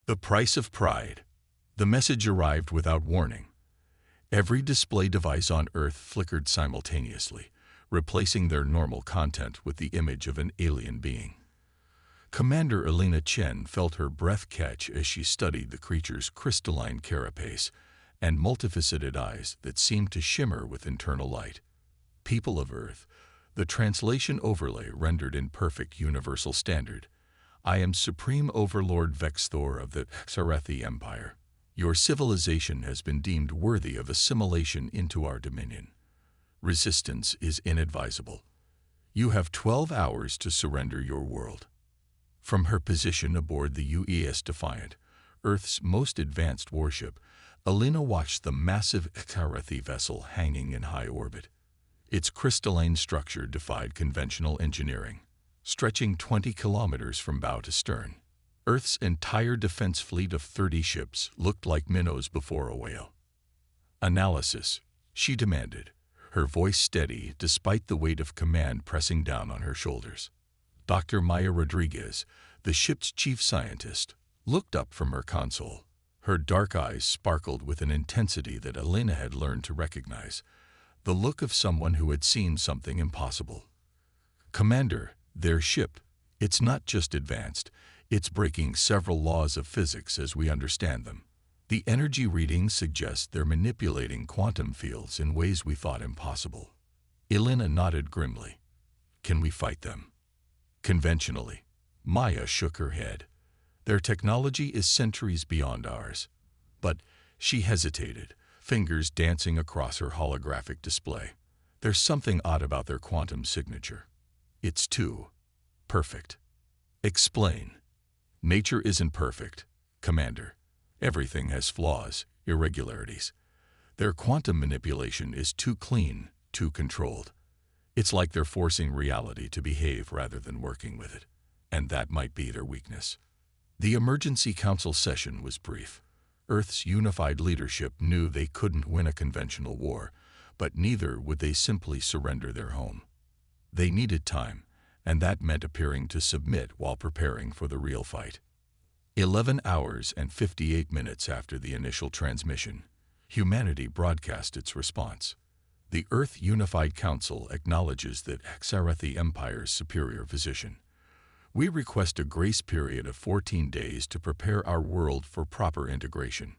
The price of pride. The message arrived without warning. Every display device on Earth flickered simultaneously, replacing their normal content with the image of an alien being. Commander Elena Chen felt her breath catch as she studied the creature's crystalline carapace and multifaceted eyes that seemed to shimmer with internal light. People of Earth, the translation overlay rendered in perfect universal standard. I am Supreme Overlord Vexthor of the Xarethi Empire. Your civilization has been deemed worthy of assimilation into our dominion. Resistance is inadvisable. You have 12 hours to surrender your world. From her position aboard the UES Defiant, Earth's most advanced warship, Elena watched the massive Xarethi vessel hanging in high orbit. Its crystalline structure defied conventional engineering, stretching 20 kilometers from bow to stern. Earth's entire defense fleet of 30 ships looked like minnows before a whale. Analysis, she demanded, her voice steady despite the weight of command pressing down on her shoulders. Dr. Maya Rodriguez, the ship's chief scientist, looked up from her console. Her dark eyes sparkled with an intensity that Elena had learned to recognize, the look of someone who had seen something impossible. Commander, their ship, it's not just advanced, it's breaking several laws of physics as we understand them. The energy readings suggest they're manipulating quantum fields in ways we thought impossible. Elena nodded grimly. Can we fight them? Conventionally, Maya shook her head. Their technology is centuries beyond ours. But she hesitated, fingers dancing across her holographic display. There's something odd about their quantum signature. It's too perfect. Explain. Nature isn't perfect, Commander. Everything has flaws, irregularities. Their quantum manipulation is too clean, too controlled. It's like they're forcing reality to behave rather than working with it. And that might be their weakness. The emergency council session was brief. Earth's unified leadership knew they couldn't win a conventional war, but neither would they simply surrender their home. They needed time, and that meant appearing to submit while preparing for the real fight. 11 hours and 58 minutes after the initial transmission, humanity broadcast its response. The Earth Unified Council acknowledges the Xarethi Empire's superior position. We request a grace period of 14 days to prepare our world for proper integration.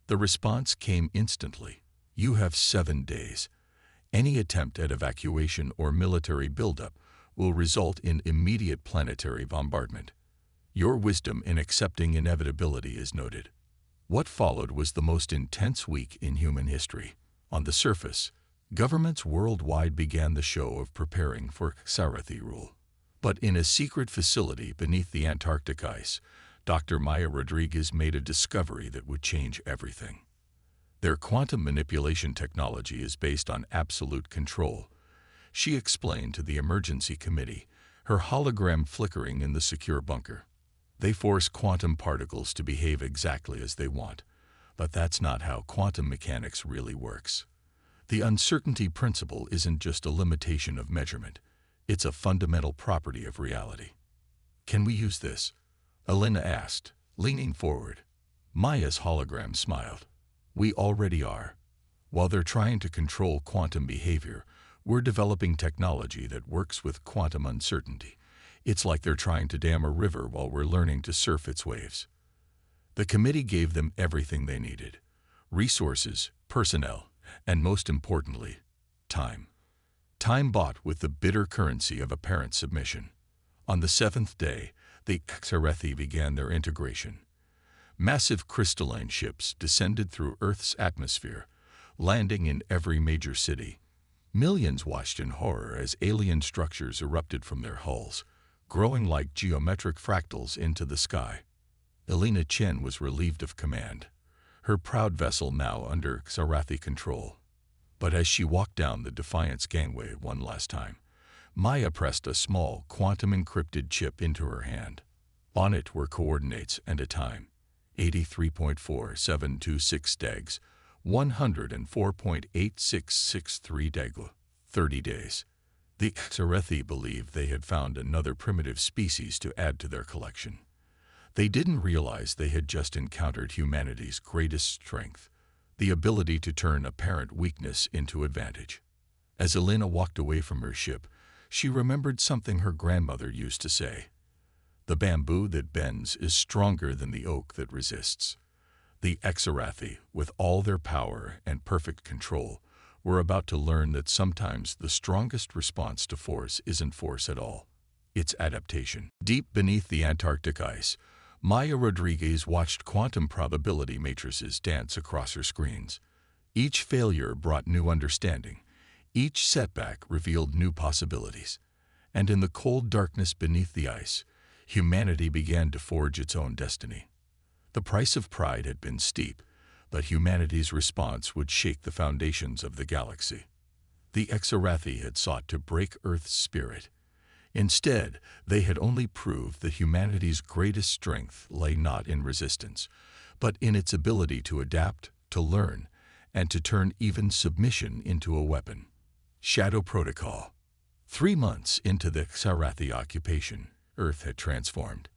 The response came instantly. You have 7 days. Any attempt at evacuation or military buildup will result in immediate planetary bombardment. Your wisdom in accepting inevitability is noted. What followed was the most intense week in human history. On the surface, governments worldwide began the show of preparing for Xarethi rule. But in a secret facility beneath the Antarctic ice, Dr. Maya Rodriguez made a discovery that would change everything. Their quantum manipulation technology is based on absolute control. She explained to the emergency committee, her hologram flickering in the secure bunker. They force quantum particles to behave exactly as they want, but that's not how quantum mechanics really works. The uncertainty principle isn't just a limitation of measurement. It's a fundamental property of reality. Can we use this? Elena asked, leaning forward. Maya's hologram smiled. We already are. While they're trying to control quantum behavior, we're developing technology that works with quantum uncertainty. It's like they're trying to dam a river while we're learning to surf its waves. The committee gave them everything they needed: resources, personnel, and most importantly, time. Time bought with the bitter currency of apparent submission. On the 7th day, the Xarethi began their integration. Massive crystalline ships descended through Earth's atmosphere, landing in every major city. Millions watched in horror as alien structures erupted from their hulls, growing like geometric fractals into the sky. Elena Chen was relieved of command, her proud vessel now under Xarethi control. But as she walked down the Defiance gangway one last time, Maya pressed a small, quantum-encrypted chip into her hand. On it were coordinates and a time: 83.4726 degs, 104.8663 degl, 30 days. The Xarethi believed they had found another primitive species to add to their collection. They didn't realize they had just encountered humanity's greatest strength, the ability to turn apparent weakness into advantage. As Elena walked away from her ship, she remembered something her grandmother used to say. The bamboo that bends is stronger than the oak that resists. The Exarathi, with all their power and perfect control, were about to learn that sometimes the strongest response to force isn't force at all. It's adaptation. Deep beneath the Antarctic ice, Maya Rodriguez watched quantum probability matrices dance across her screens. Each failure brought new understanding. Each setback revealed new possibilities. And in the cold darkness beneath the ice, humanity began to forge its own destiny. The price of pride had been steep, but humanity's response would shake the foundations of the galaxy. The Exarathi had sought to break Earth's spirit. Instead, they had only proved that humanity's greatest strength lay not in resistance, but in its ability to adapt, to learn, and to turn even submission into a weapon. Shadow Protocol. 3 months into the Exarathi occupation, Earth had transformed.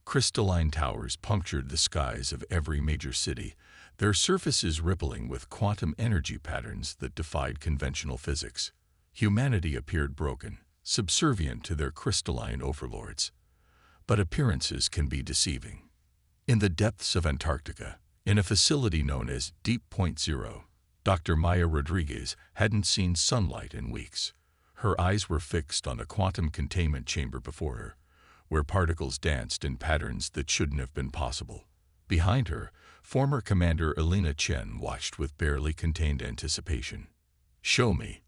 Crystalline towers punctured the skies of every major city, their surfaces rippling with quantum energy patterns that defied conventional physics. Humanity appeared broken, subservient to their crystalline overlords. But appearances can be deceiving. In the depths of Antarctica, in a facility known as Deep Point Zero, Dr. Maya Rodriguez hadn't seen sunlight in weeks. Her eyes were fixed on the quantum containment chamber before her, where particles danced in patterns that shouldn't have been possible. Behind her, former Commander Elena Chen watched with barely contained anticipation. "Show me,"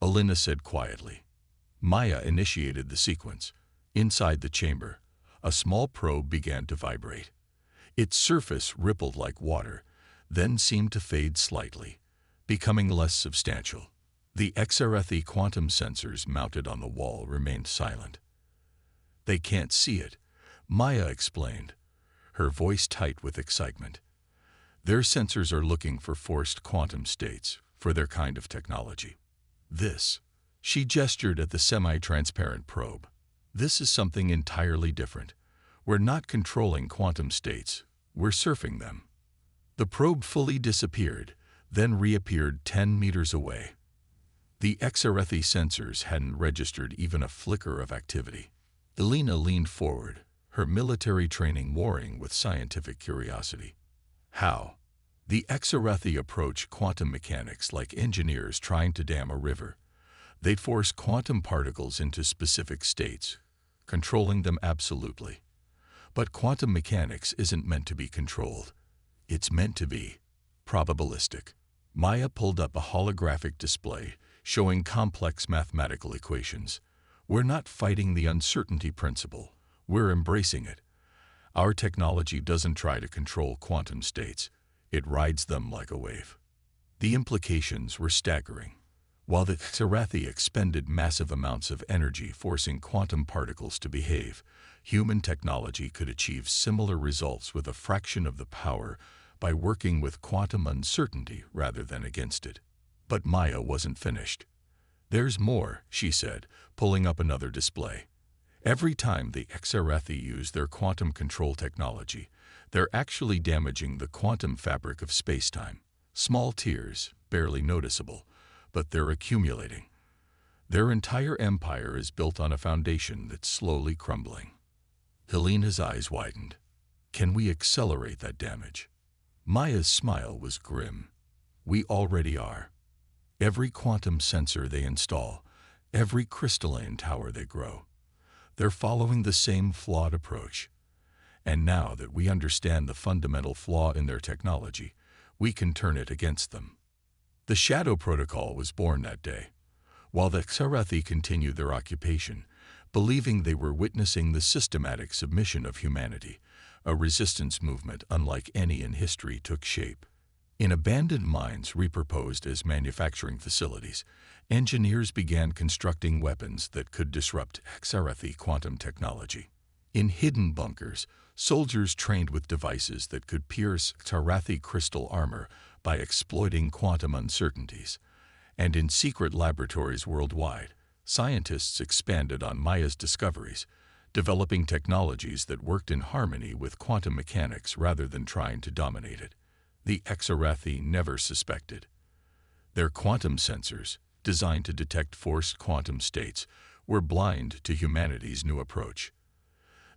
Elena said quietly. Maya initiated the sequence. Inside the chamber, a small probe began to vibrate. Its surface rippled like water, then seemed to fade slightly, becoming less substantial. The Exarathi quantum sensors mounted on the wall remained silent. "They can't see it," Maya explained, her voice tight with excitement. "Their sensors are looking for forced quantum states for their kind of technology. This," she gestured at the semi-transparent probe, "this is something entirely different. We're not controlling quantum states, we're surfing them." The probe fully disappeared, then reappeared 10 meters away. The Exarathi sensors hadn't registered even a flicker of activity. Elena leaned forward, her military training warring with scientific curiosity. How? The Exarathi approached quantum mechanics like engineers trying to dam a river. They'd force quantum particles into specific states, controlling them absolutely. But quantum mechanics isn't meant to be controlled. It's meant to be probabilistic. Maya pulled up a holographic display showing complex mathematical equations. "We're not fighting the uncertainty principle, we're embracing it. Our technology doesn't try to control quantum states, it rides them like a wave." The implications were staggering. While the Exarathi expended massive amounts of energy forcing quantum particles to behave, human technology could achieve similar results with a fraction of the power by working with quantum uncertainty rather than against it. But Maya wasn't finished. "There's more," she said, pulling up another display. "Every time the Exarathi use their quantum control technology, they're actually damaging the quantum fabric of spacetime. Small tears, barely noticeable, but they're accumulating. Their entire empire is built on a foundation that's slowly crumbling." Helena's eyes widened. "Can we accelerate that damage?" Maya's smile was grim. "We already are. Every quantum sensor they install, every crystalline tower they grow, they're following the same flawed approach. And now that we understand the fundamental flaw in their technology, we can turn it against them." The Shadow Protocol was born that day. While the Exarathi continued their occupation, believing they were witnessing the systematic submission of humanity, a resistance movement unlike any in history took shape. In abandoned mines repurposed as manufacturing facilities, engineers began constructing weapons that could disrupt Exarathi quantum technology. In hidden bunkers, soldiers trained with devices that could pierce Exarathi crystal armor by exploiting quantum uncertainties. And in secret laboratories worldwide, scientists expanded on Maya's discoveries, developing technologies that worked in harmony with quantum mechanics rather than trying to dominate it. The Exarathi never suspected. Their quantum sensors, designed to detect forced quantum states, were blind to humanity's new approach.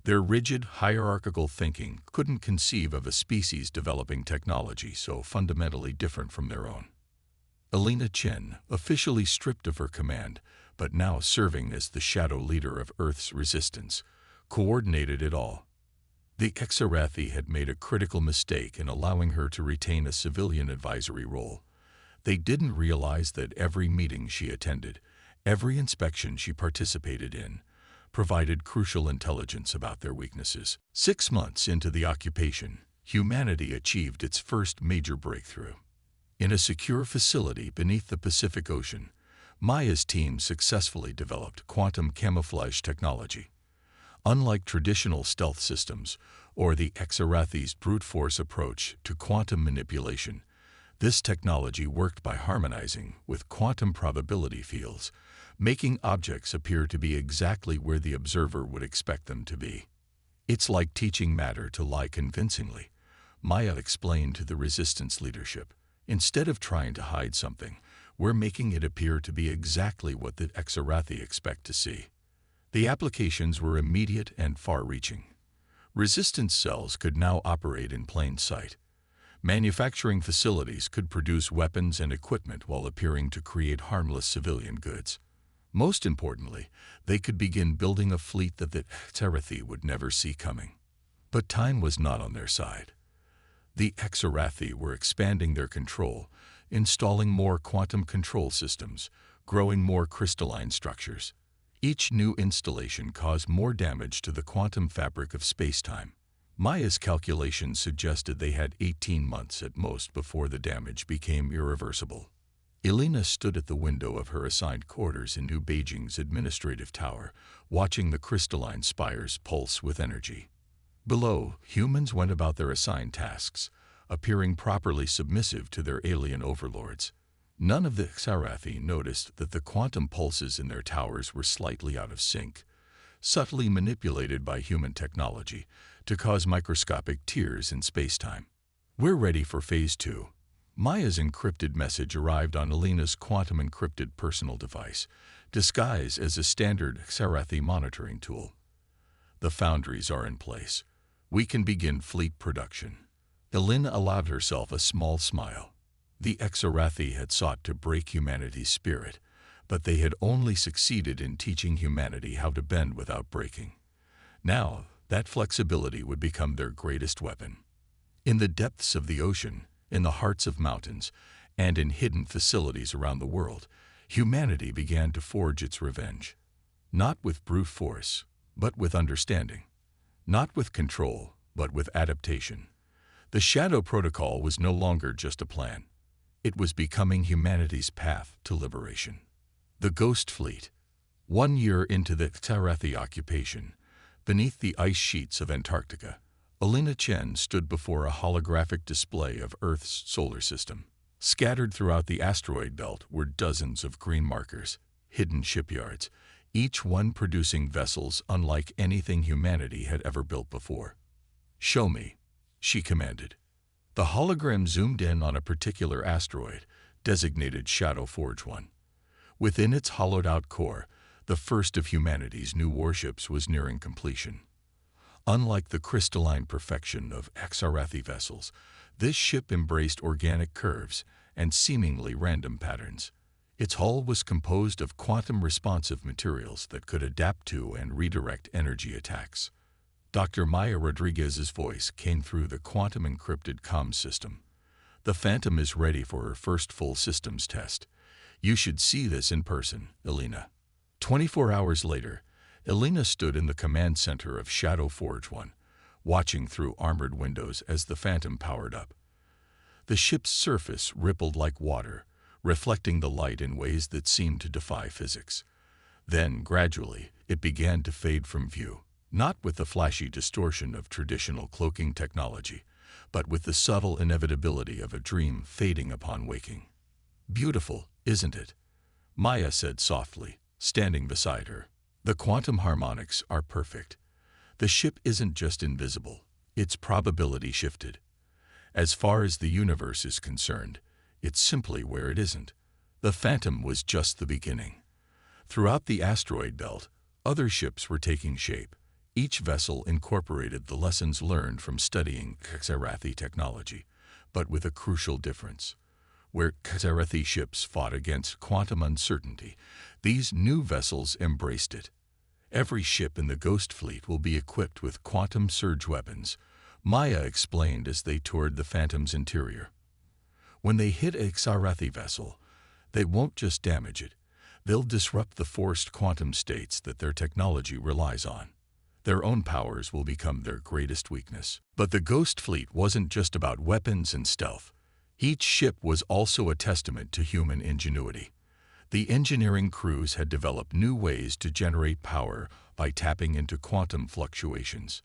Their rigid, hierarchical thinking couldn't conceive of a species developing technology so fundamentally different from their own. Alina Chen, officially stripped of her command, but now serving as the shadow leader of Earth's resistance, coordinated it all. The Exarathi had made a critical mistake in allowing her to retain a civilian advisory role. They didn't realize that every meeting she attended, every inspection she participated in, provided crucial intelligence about their weaknesses. 6 months into the occupation, humanity achieved its first major breakthrough. In a secure facility beneath the Pacific Ocean, Maya's team successfully developed quantum camouflage technology. Unlike traditional stealth systems or the Exarathi's brute force approach to quantum manipulation, this technology worked by harmonizing with quantum probability fields, making objects appear to be exactly where the observer would expect them to be. It's like teaching matter to lie convincingly, Maya explained to the resistance leadership. Instead of trying to hide something, we're making it appear to be exactly what the Exarathi expect to see. The applications were immediate and far-reaching. Resistance cells could now operate in plain sight. Manufacturing facilities could produce weapons and equipment while appearing to create harmless civilian goods. Most importantly, they could begin building a fleet that the Exarathi would never see coming. But time was not on their side. The Exarathi were expanding their control, installing more quantum control systems, growing more crystalline structures. Each new installation caused more damage to the quantum fabric of space-time. Maya's calculations suggested they had 18 months at most before the damage became irreversible. Elena stood at the window of her assigned quarters in New Beijing's administrative tower, watching the crystalline spires pulse with energy. Below, humans went about their assigned tasks, appearing properly submissive to their alien overlords. None of the Exarathi noticed that the quantum pulses in their towers were slightly out of sync, subtly manipulated by human technology to cause microscopic tears in space-time. We're ready for Phase 2. Maya's encrypted message arrived on Elena's quantum-encrypted personal device, disguised as a standard Exarathi monitoring tool. The foundries are in place. We can begin fleet production. Elena allowed herself a small smile. The Exarathi had sought to break humanity's spirit, but they had only succeeded in teaching humanity how to bend without breaking. Now, that flexibility would become their greatest weapon. In the depths of the ocean, in the hearts of mountains, and in hidden facilities around the world, humanity began to forge its revenge. Not with brute force, but with understanding. Not with control, but with adaptation. The Shadow Protocol was no longer just a plan. It was becoming humanity's path to liberation. The Ghost Fleet. 1 year into the Exarathi occupation, beneath the ice sheets of Antarctica, Alina Chen stood before a holographic display of Earth's solar system. Scattered throughout the asteroid belt were dozens of green markers, hidden shipyards, each one producing vessels unlike anything humanity had ever built before. "Show me," she commanded. The hologram zoomed in on a particular asteroid, designated Shadow Forge 1. Within its hollowed-out core, the first of humanity's new warships was nearing completion. Unlike the crystalline perfection of Exarathi vessels, this ship embraced organic curves and seemingly random patterns. Its hull was composed of quantum-responsive materials that could adapt to and redirect energy attacks. Dr. Maya Rodriguez's voice came through the quantum-encrypted comms system. "The Phantom is ready for her first full systems test. You should see this in person, Elena." 24 hours later, Elena stood in the command center of Shadow Forge 1, watching through armored windows as the Phantom powered up. The ship's surface rippled like water, reflecting the light in ways that seemed to defy physics. Then, gradually, it began to fade from view, not with the flashy distortion of traditional cloaking technology, but with the subtle inevitability of a dream fading upon waking. "Beautiful, isn't it?" Maya said softly, standing beside her. "The quantum harmonics are perfect. The ship isn't just invisible, it's probability shifted. As far as the universe is concerned, it's simply where it isn't. The Phantom was just the beginning. Throughout the asteroid belt, other ships were taking shape. Each vessel incorporated the lessons learned from studying Xerathi technology, but with a crucial difference. Where Xerathi ships fought against quantum uncertainty, these new vessels embraced it. Every ship in the Ghost Fleet will be equipped with quantum surge weapons, Maya explained as they toured the Phantom's interior. When they hit a Xerathi vessel, they won't just damage it, they'll disrupt the forced quantum states that their technology relies on. Their own powers will become their greatest weakness. But the Ghost Fleet wasn't just about weapons and stealth. Each ship was also a testament to human ingenuity. The engineering crews had developed new ways to generate power by tapping into quantum fluctuations.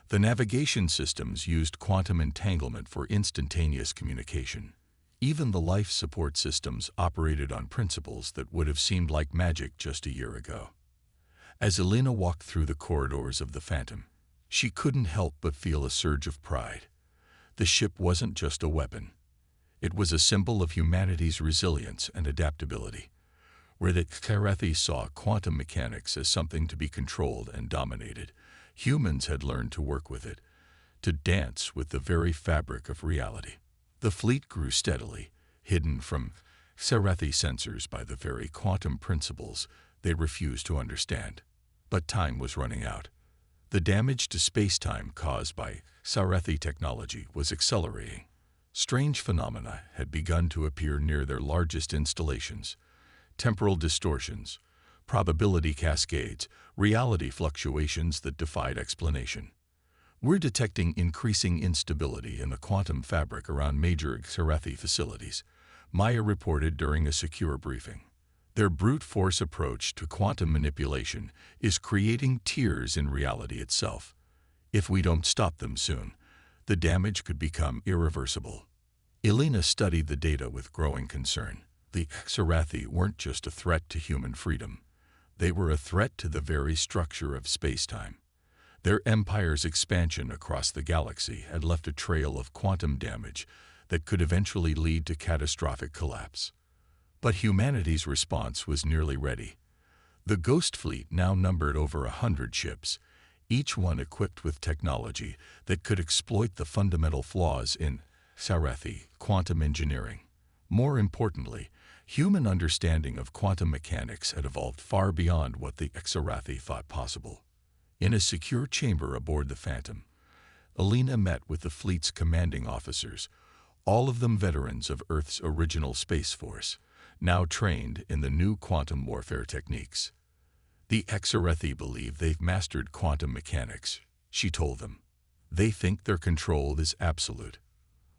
The navigation systems used quantum entanglement for instantaneous communication. Even the life support systems operated on principles that would have seemed like magic just a year ago. As Elena walked through the corridors of the Phantom, she couldn't help but feel a surge of pride. The ship wasn't just a weapon. It was a symbol of humanity's resilience and adaptability. Where the Xerathi saw quantum mechanics as something to be controlled and dominated, humans had learned to work with it, to dance with the very fabric of reality. The fleet grew steadily, hidden from Xerathi sensors by the very quantum principles they refused to understand. But time was running out. The damage to space-time caused by Xerathi technology was accelerating. Strange phenomena had begun to appear near their largest installations. Temporal distortions, probability cascades, reality fluctuations that defied explanation. We're detecting increasing instability in the quantum fabric around major Xerathi facilities, Maya reported during a secure briefing. Their brute force approach to quantum manipulation is creating tears in reality itself. If we don't stop them soon, the damage could become irreversible. Elena studied the data with growing concern. The Xerathi weren't just a threat to human freedom. They were a threat to the very structure of space-time. Their empire's expansion across the galaxy had left a trail of quantum damage that could eventually lead to catastrophic collapse. But humanity's response was nearly ready. The Ghost Fleet now numbered over 100 ships, each one equipped with technology that could exploit the fundamental flaws in Xerathi quantum engineering. More importantly, human understanding of quantum mechanics had evolved far beyond what the Xerathi thought possible. In a secure chamber aboard the Phantom, Elena met with the fleet's commanding officers, all of them veterans of Earth's original Space Force, now trained in the new quantum warfare techniques. The Xerathi believe they've mastered quantum mechanics, she told them. They think their control is absolute.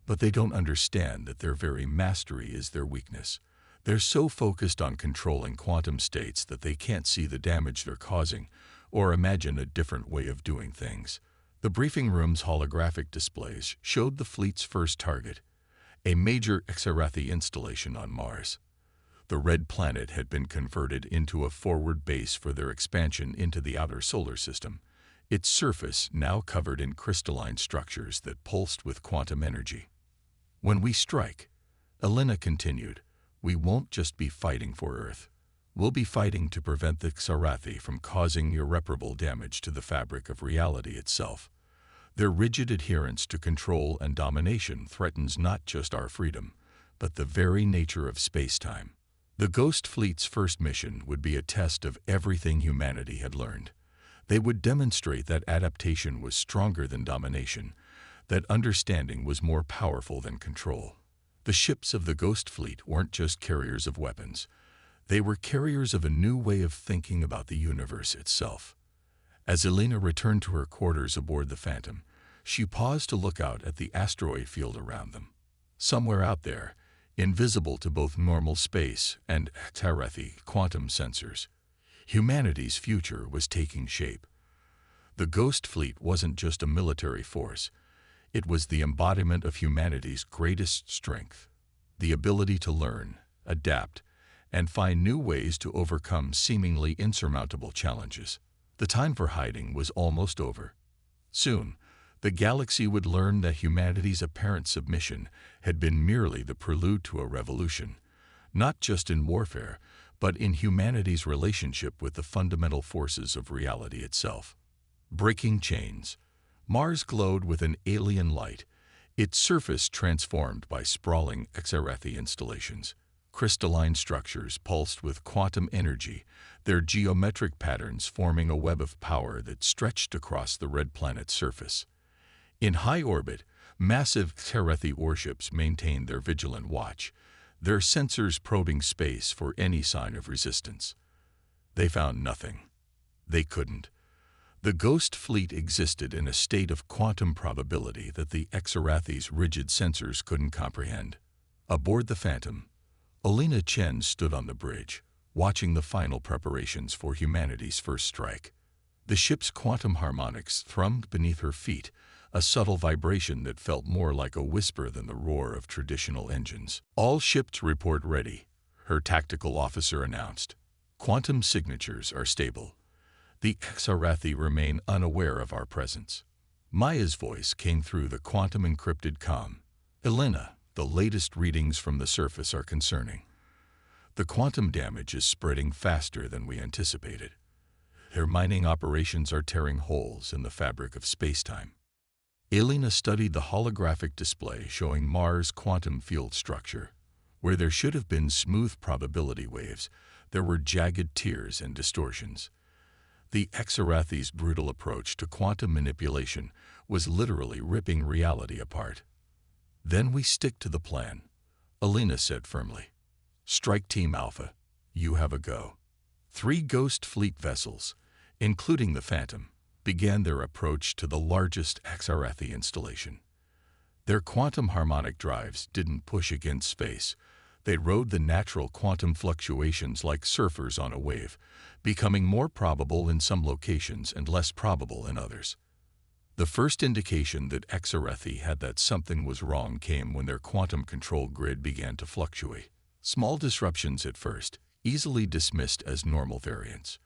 But they don't understand that their very mastery is their weakness. They're so focused on controlling quantum states that they can't see the damage they're causing or imagine a different way of doing things. The briefing room's holographic displays showed the fleet's first target, a major Xerathi installation on Mars. The red planet had been converted into a forward base for their expansion into the outer solar system, its surface now covered in crystalline structures that pulsed with quantum energy. When we strike, Elena continued, we won't just be fighting for Earth. We'll be fighting to prevent the Xerathi from causing irreparable damage to the fabric of reality itself. Their rigid adherence to control and domination threatens not just our freedom, but the very nature of space-time. The Ghost Fleet's first mission would be a test of everything humanity had learned. They would demonstrate that adaptation was stronger than domination, that understanding was more powerful than control. The ships of the Ghost Fleet weren't just carriers of weapons. They were carriers of a new way of thinking about the universe itself. As Elena returned to her quarters aboard the Phantom, she paused to look out at the asteroid field around them. Somewhere out there, invisible to both normal space and Xerathi quantum sensors, humanity's future was taking shape. The Ghost Fleet wasn't just a military force. It was the embodiment of humanity's greatest strength, the ability to learn, adapt, and find new ways to overcome seemingly insurmountable challenges. The time for hiding was almost over. Soon, the galaxy would learn that humanity's apparent submission had been merely the prelude to a revolution, not just in warfare, but in humanity's relationship with the fundamental forces of reality itself. Breaking chains. Mars glowed with an alien light, its surface transformed by sprawling HFY installations. Crystalline structures pulsed with quantum energy, their geometric patterns forming a web of power that stretched across the red planet's surface. In high orbit, massive HFY warships maintained their vigilant watch, their sensors probing space for any sign of resistance. They found nothing. They couldn't. The Ghost Fleet existed in a state of quantum probability that the HFY's rigid sensors couldn't comprehend. Aboard the Phantom, Alina Chen stood on the bridge, watching the final preparations for humanity's first strike. The ship's quantum harmonics thrummed beneath her feet, a subtle vibration that felt more like a whisper than the roar of traditional engines. "All ships report ready," her tactical officer announced. "Quantum signatures are stable. The HFY remain unaware of our presence." Maya's voice came through the quantum-encrypted comm. "Elena, the latest readings from the surface are concerning. The quantum damage is spreading faster than we anticipated. Their mining operations are tearing holes in the fabric of space-time." Elena studied the holographic display showing Mars' quantum field structure. Where there should have been smooth probability waves, there were jagged tears and distortions. The HFY's brutal approach to quantum manipulation was literally ripping reality apart. "Then we stick to the plan," Elena said firmly. "Strike Team Alpha, you have a go." 3 Ghost Fleet vessels, including the Phantom, began their approach to the largest HFY installation. Their quantum harmonic drives didn't push against space. They rode the natural quantum fluctuations like surfers on a wave, becoming more probable in some locations and less probable in others. The first indication that HFY had that something was wrong came when their quantum control grid began to fluctuate. Small disruptions at first, easily dismissed as normal variants.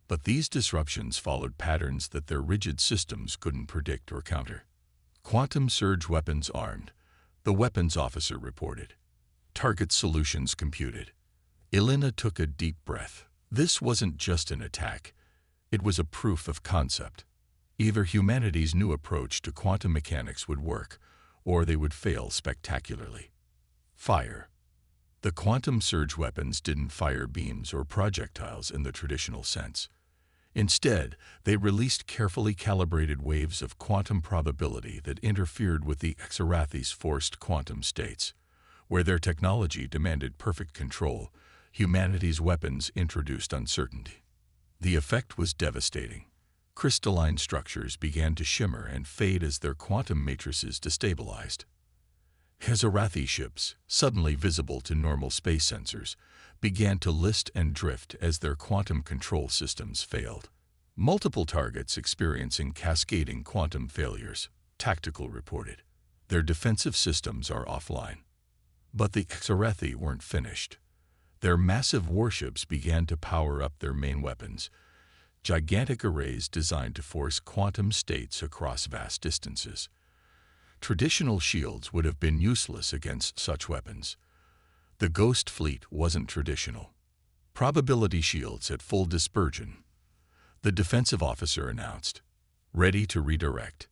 But these disruptions followed patterns that their rigid systems couldn't predict or counter. "Quantum surge weapons armed," the weapons officer reported. "Target solutions computed." Elena took a deep breath. This wasn't just an attack. It was a proof of concept. Either humanity's new approach to quantum mechanics would work, or they would fail spectacularly. Fire. The quantum surge weapons didn't fire beams or projectiles in the traditional sense. Instead, they released carefully calibrated waves of quantum probability that interfered with the HFY's forced quantum states. Where their technology demanded perfect control, humanity's weapons introduced uncertainty. The effect was devastating. Crystalline structures began to shimmer and fade as their quantum matrices destabilized. HFY ships, suddenly visible to normal space sensors, began to list and drift as their quantum control systems failed. Multiple targets experiencing cascading quantum failures, Tactical reported. Their defensive systems are offline. But the HFY weren't finished. Their massive warships began to power up their main weapons, gigantic arrays designed to force quantum states across vast distances. Traditional shields would have been useless against such weapons. The Ghost Fleet wasn't traditional. Probability shields at full dispersion, the defensive officer announced, ready to redirect.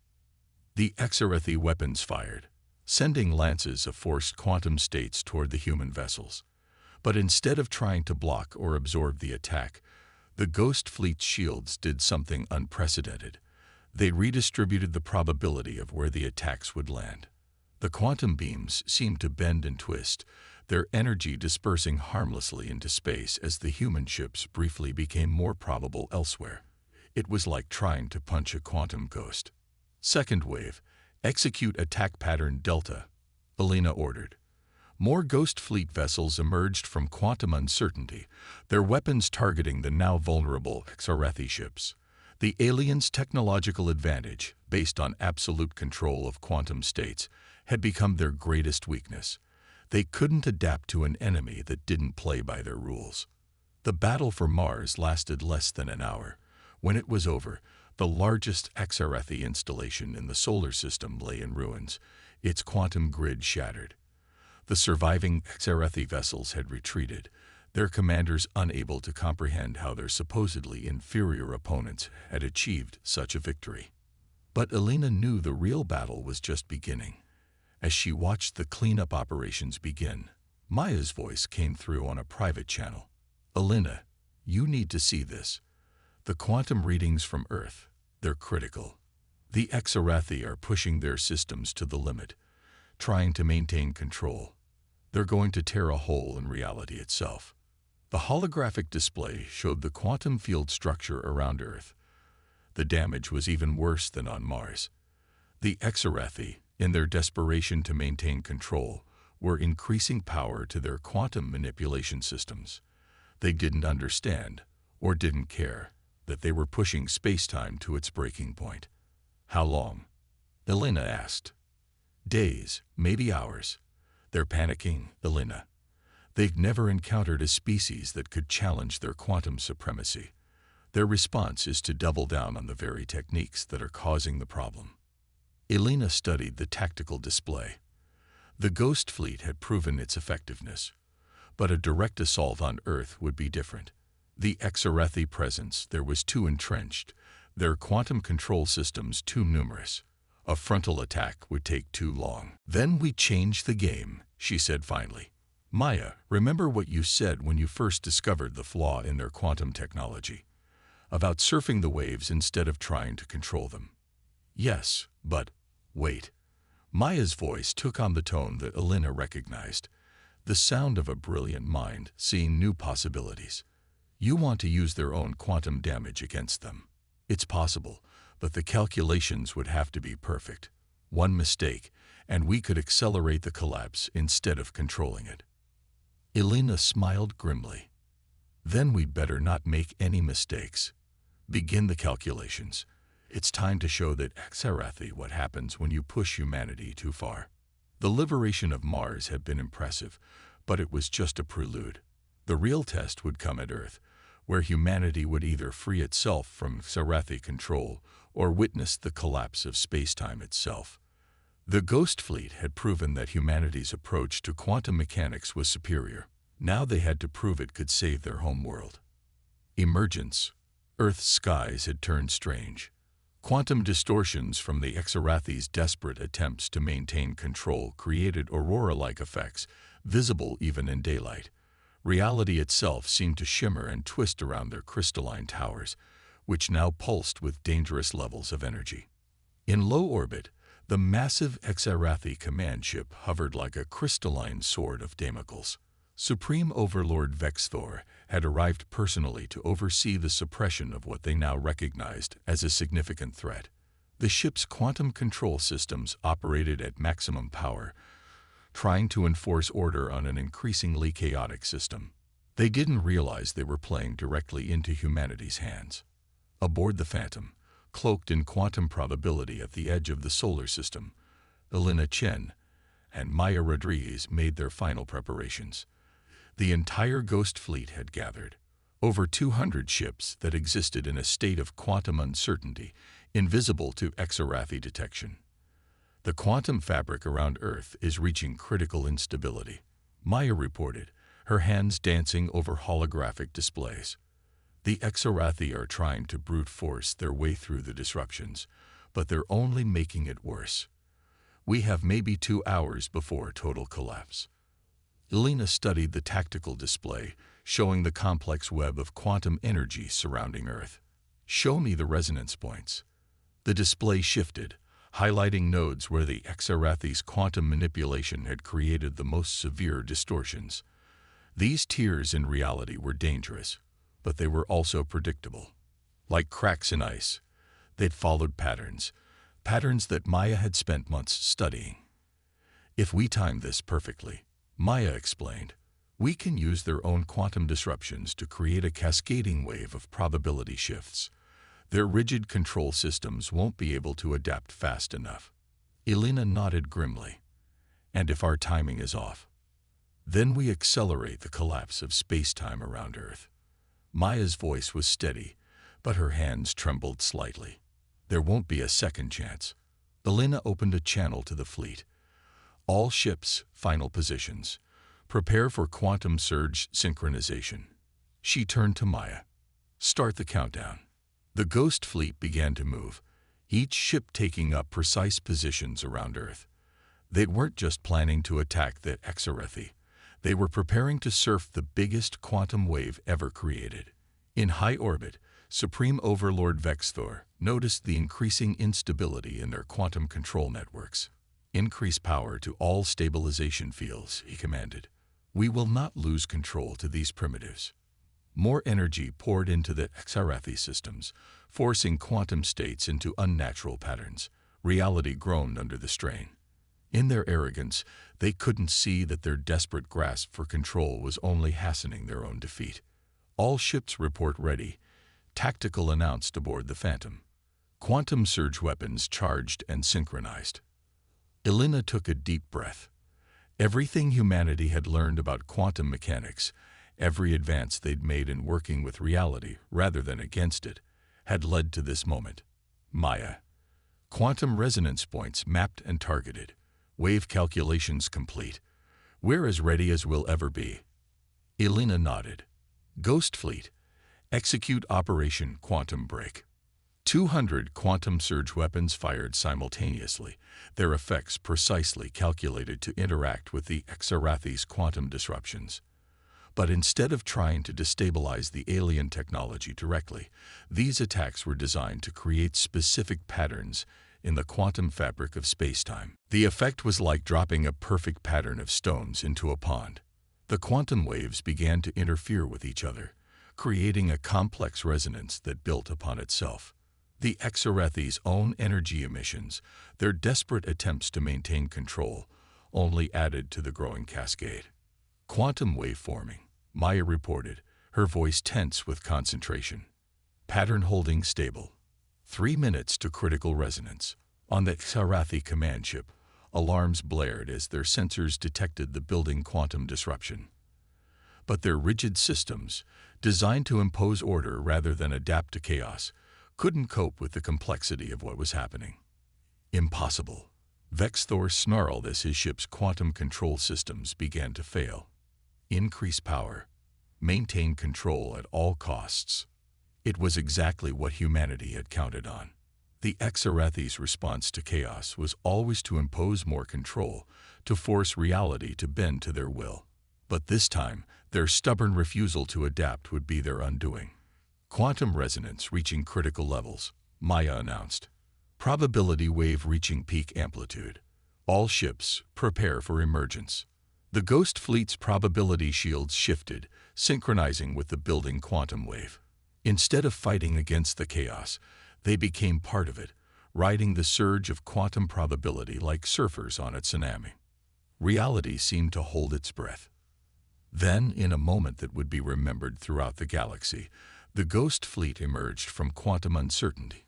The HFY weapons fired, sending lances of forced quantum states toward the human vessels. But instead of trying to block or absorb the attack, the Ghost Fleet's shields did something unprecedented. They redistributed the probability of where the attacks would land. The quantum beams seemed to bend and twist, their energy dispersing harmlessly into space as the human ships briefly became more probable elsewhere. It was like trying to punch a quantum ghost. "Second wave, execute attack pattern Delta," Elena ordered. More Ghost Fleet vessels emerged from quantum uncertainty, their weapons targeting the now vulnerable HFY ships. The aliens' technological advantage, based on absolute control of quantum states, had become their greatest weakness. They couldn't adapt to an enemy that didn't play by their rules. The battle for Mars lasted less than an hour. When it was over, the largest HFY installation in the solar system lay in ruins, its quantum grid shattered. The surviving HFY vessels had retreated, their commanders unable to comprehend how their supposedly inferior opponents had achieved such a victory. But Elena knew the real battle was just beginning. As she watched the cleanup operations begin, Maya's voice came through on a private channel. "Elena, you need to see this. The quantum readings from Earth, they're critical. The Exarathi are pushing their systems to the limit, trying to maintain control. They're going to tear a hole in reality itself." The holographic display showed the quantum field structure around Earth. The damage was even worse than on Mars. The Exarathi, in their desperation to maintain control, were increasing power to their quantum manipulation systems. They didn't understand, or didn't care, that they were pushing space-time to its breaking point. "How long?" Elena asked. "Days, maybe hours." "They're panicking, Elena. They've never encountered a species that could challenge their quantum supremacy. Their response is to double down on the very techniques that are causing the problem." Elena studied the tactical display. The Ghost Fleet had proven its effectiveness, but a direct assault on Earth would be different. The Exarathi presence there was too entrenched, their quantum control systems too numerous. A frontal attack would take too long. "Then we change the game," she said finally. "Maya, remember what you said when you first discovered the flaw in their quantum technology? About surfing the waves instead of trying to control them." "Yes, but wait." Maya's voice took on the tone that Elena recognized, the sound of a brilliant mind seeing new possibilities. "You want to use their own quantum damage against them. It's possible, but the calculations would have to be perfect. One mistake, and we could accelerate the collapse instead of controlling it." Elena smiled grimly. "Then we'd better not make any mistakes. Begin the calculations. It's time to show that Exarathi what happens when you push humanity too far." The liberation of Mars had been impressive, but it was just a prelude. The real test would come at Earth, where humanity would either free itself from Exarathi control or witness the collapse of space-time itself. The Ghost Fleet had proven that humanity's approach to quantum mechanics was superior. Now they had to prove it could save their homeworld. Emergence. Earth's skies had turned strange. Quantum distortions from the Exarathi's desperate attempts to maintain control created aurora-like effects, visible even in daylight. Reality itself seemed to shimmer and twist around their crystalline towers, which now pulsed with dangerous levels of energy. In low orbit, the massive Exarathi command ship hovered like a crystalline sword of Damocles. Supreme Overlord Vexthor had arrived personally to oversee the suppression of what they now recognized as a significant threat. The ship's quantum control systems operated at maximum power, trying to enforce order on an increasingly chaotic system. They didn't realize they were playing directly into humanity's hands. Aboard the Phantom, cloaked in quantum probability at the edge of the solar system, Elena Chen and Maya Rodriguez made their final preparations. The entire Ghost Fleet had gathered, over 200 ships that existed in a state of quantum uncertainty, invisible to Exarathi detection. "The quantum fabric around Earth is reaching critical instability," Maya reported, her hands dancing over holographic displays. "The Exarathi are trying to brute force their way through the disruptions, but they're only making it worse. We have maybe 2 hours before total collapse." Elena studied the tactical display, showing the complex web of quantum energy surrounding Earth. "Show me the resonance points." The display shifted, highlighting nodes where the Exarathi's quantum manipulation had created the most severe distortions. These tiers in reality were dangerous, but they were also predictable. Like cracks in ice, they'd followed patterns that Maya had spent months studying. "If we time this perfectly," Maya explained, "we can use their own quantum disruptions to create a cascading wave of probability shifts. Their rigid control systems won't be able to adapt fast enough." Elena nodded grimly. "And if our timing is off? Then we accelerate the collapse of space-time around Earth." Maya's voice was steady, but her hands trembled slightly. There won't be a second chance. Elena opened a channel to the fleet. All ships, final positions. Prepare for quantum surge synchronization. She turned to Maya. Start the countdown. The Ghost fleet began to move, each ship taking up precise positions around Earth. They weren't just planning to attack the HFY. They were preparing to surf the biggest quantum wave ever created. In high orbit, Supreme Overlord Vexthor noticed the increasing instability in their quantum control networks. Increase power to all stabilization fields, he commanded. We will not lose control to these primitives. More energy poured into the HFY systems, forcing quantum states into unnatural patterns. Reality groaned under the strain. In their arrogance, they couldn't see that their desperate grasp for control was only hastening their own defeat. All ships report ready, tactical announced aboard the Phantom. Quantum surge weapons charged and synchronized. Elena took a deep breath. Everything humanity had learned about quantum mechanics, every advance they'd made in working with reality rather than against it, had led to this moment. Maya. Quantum resonance points mapped and targeted. Wave calculations complete. We're as ready as we'll ever be. Elena nodded. Ghost Fleet. Execute Operation Quantum Break. 200 quantum surge weapons fired simultaneously, their effects precisely calculated to interact with the HFY's quantum disruptions. But instead of trying to destabilize the alien technology directly, these attacks were designed to create specific patterns in the quantum fabric of spacetime. The effect was like dropping a perfect pattern of stones into a pond. The quantum waves began to interfere with each other, creating a complex resonance that built upon itself. The HFY's own energy emissions, their desperate attempts to maintain control, only added to the growing cascade. Quantum wave forming, Maya reported, her voice tense with concentration. Pattern holding stable. 3 minutes to critical resonance. On the HFY command ship, alarms blared as their sensors detected the building quantum disruption. But their rigid systems, designed to impose order rather than adapt to chaos, couldn't cope with the complexity of what was happening. Impossible. Vexthor snarled as his ship's quantum control systems began to fail. Increase power. Maintain control at all costs. It was exactly what humanity had counted on. The HFY's response to chaos was always to impose more control, to force reality to bend to their will. But this time, their stubborn refusal to adapt would be their undoing. Quantum resonance reaching critical levels, Maya announced. Probability wave reaching peak amplitude. All ships, prepare for emergence. The Ghost Fleet's probability shields shifted, synchronizing with the building quantum wave. Instead of fighting against the chaos, they became part of it, riding the surge of quantum probability like surfers on a tsunami. Reality seemed to hold its breath. Then, in a moment that would be remembered throughout the galaxy, the Ghost Fleet emerged from quantum uncertainty.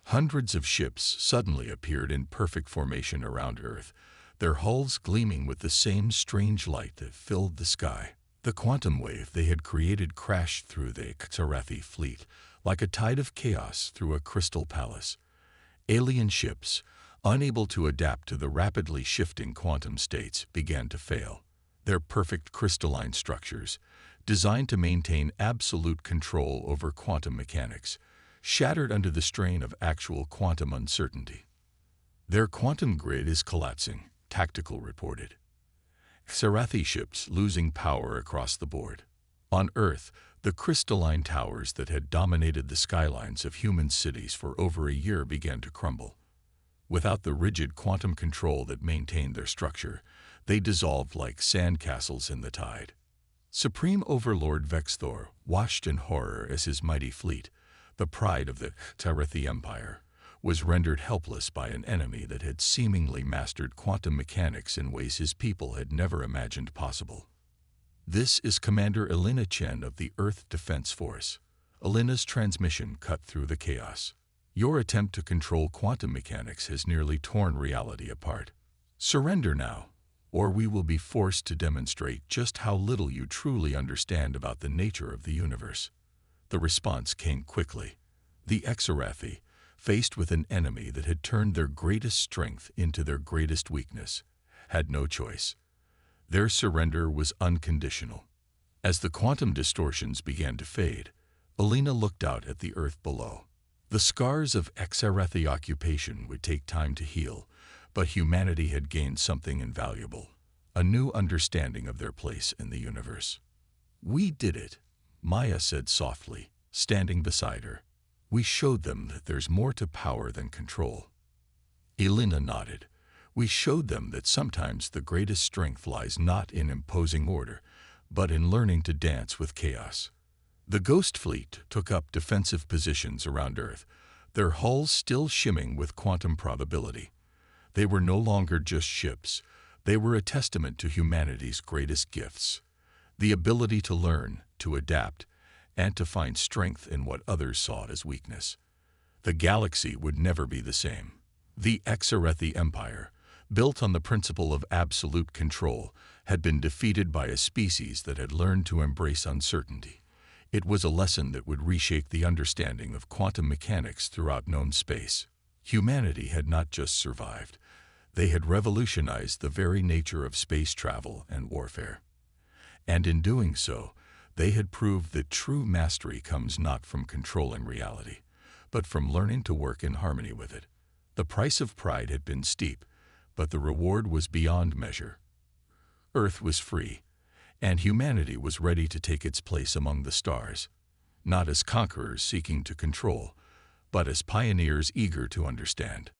Hundreds of ships suddenly appeared in perfect formation around Earth, their hulls gleaming with the same strange light that filled the sky. The quantum wave they had created crashed through the HFY fleet like a tide of chaos through a crystal palace. Alien ships, unable to adapt to the rapidly shifting quantum states, began to fail. Their perfect crystalline structures, designed to maintain absolute control over quantum mechanics, shattered under the strain of actual quantum uncertainty. Their quantum grid is collapsing, Tactical reported. HFY ships losing power across the board. On Earth, the crystalline towers that had dominated the skylines of human cities for over a year began to crumble. Without the rigid quantum control that maintained their structure, they dissolved like sandcastles in the tide. Supreme Overlord Vexthor watched in horror as his mighty fleet, the pride of the HFY Empire, was rendered helpless by an enemy that had seemingly mastered quantum mechanics in ways his people had never imagined possible. This is Commander Elena Chen of the Earth Defense Force. Elena's transmission cut through the chaos. Your attempt to control quantum mechanics has nearly torn reality apart. Surrender now, or we will be forced to demonstrate just how little you truly understand about the nature of the universe. The response came quickly. The Exarathi, faced with an enemy that had turned their greatest strength into their greatest weakness, had no choice. Their surrender was unconditional. As the quantum distortions began to fade, Alina looked out at the Earth below. The scars of Exarathi occupation would take time to heal, but humanity had gained something invaluable, a new understanding of their place in the universe. "We did it," Maya said softly, standing beside her. "We showed them that there's more to power than control." Alina nodded. "We showed them that sometimes the greatest strength lies not in imposing order, but in learning to dance with chaos." The Ghost Fleet took up defensive positions around Earth, their hulls still shimming with quantum probability. They were no longer just ships. They were a testament to humanity's greatest gifts: the ability to learn, to adapt, and to find strength in what others saw as weakness. The galaxy would never be the same. The Exarathi Empire, built on the principle of absolute control, had been defeated by a species that had learned to embrace uncertainty. It was a lesson that would reshape the understanding of quantum mechanics throughout known space. Humanity had not just survived. They had revolutionized the very nature of space travel and warfare. And in doing so, they had proved that true mastery comes not from controlling reality, but from learning to work in harmony with it. The price of pride had been steep, but the reward was beyond measure. Earth was free, and humanity was ready to take its place among the stars, not as conquerors seeking to control, but as pioneers eager to understand.